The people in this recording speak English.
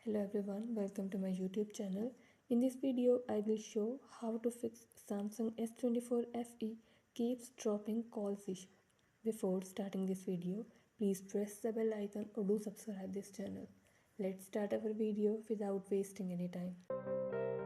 Hello everyone, welcome to my YouTube channel. In this video, I will show how to fix Samsung S24 FE keeps dropping calls issue. Before starting this video, please press the bell icon or do subscribe this channel. Let's start our video without wasting any time.